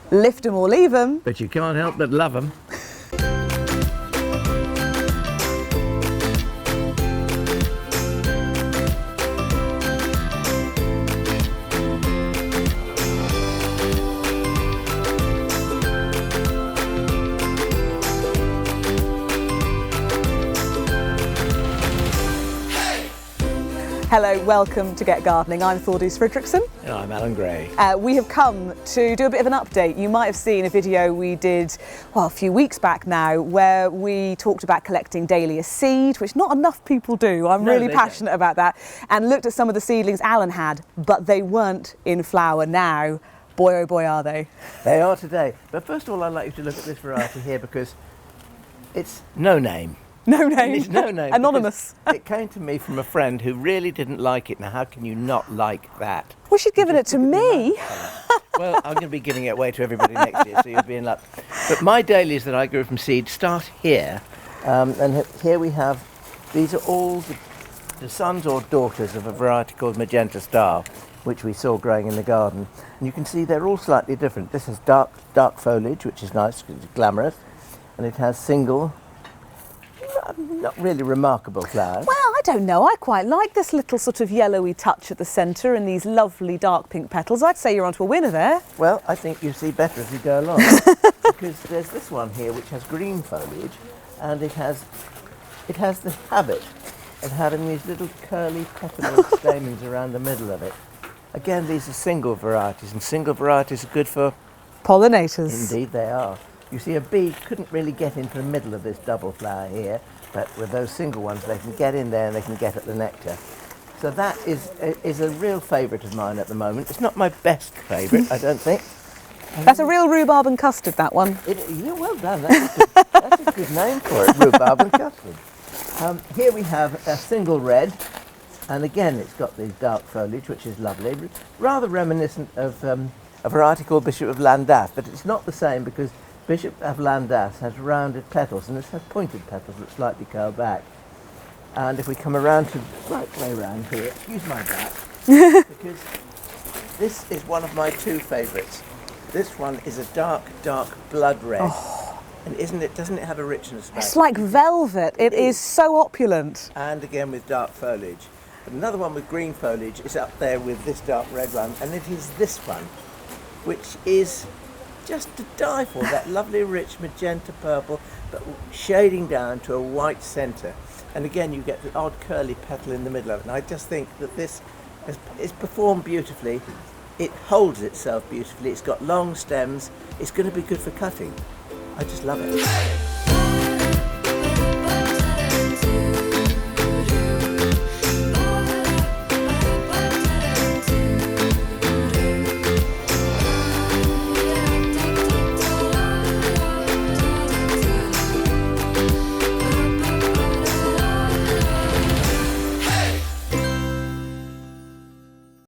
Lift 'em or leave 'em. But you can't help but love them. Hello, welcome to Get Gardening. I'm Thordis Fredrickson. And I'm Alan Gray. We have come to do a bit of an update. You might have seen a video we did, well, a few weeks back now, where we talked about collecting Dahlia seed, which not enough people do. I'm really passionate about that. And looked at some of the seedlings Alan had, but they weren't in flower now. Boy, oh boy, are they. They are today. But first of all, I'd like you to look at this variety here because it's no name. No name. It's no name. Anonymous. It came to me from a friend who really didn't like it. Now, how can you not like that? Well, she'd given it to me. Well, I'm going to be giving it away to everybody next year, so you'll be in luck. But my dahlias that I grew from seed start here. And here we have, these are all the sons or daughters of a variety called Magenta Star, which we saw growing in the garden. And you can see they're all slightly different. This has dark foliage, which is nice because it's glamorous. And it has single, not really remarkable flowers. Well, I don't know. I quite like this little sort of yellowy touch at the centre and these lovely dark pink petals. I'd say you're onto a winner there. Well, I think you see better as you go along. Because there's this one here which has green foliage and it has the habit of having these little curly petal stamens around the middle of it. Again, these are single varieties, and single varieties are good for pollinators. Indeed they are. You see, a bee couldn't really get into the middle of this double flower here, but with those single ones they can get in there and they can get at the nectar. So that is a real favourite of mine at the moment. It's not my best favourite, I don't think. That's a real rhubarb and custard, that one. Yeah, well done. That's a good name for it, rhubarb and custard. Here we have a single red, and again it's got these dark foliage, which is lovely. Rather reminiscent of a variety called Bishop of Landas, but it's not the same because Bishop of Landas has rounded petals, and this has pointed petals that slightly curl back. And if we come around to the right way around here, excuse my back, because this is one of my two favourites. This one is a dark blood red. Oh. And doesn't it have a richness back? It's like velvet. It is so opulent. And again with dark foliage. But another one with green foliage is up there with this dark red one, and it is this one, which is just to die for, that lovely rich magenta purple, but shading down to a white centre. And again you get the odd curly petal in the middle of it. And I just think that this is performed beautifully. It holds itself beautifully. It's got long stems. It's going to be good for cutting. I just love it.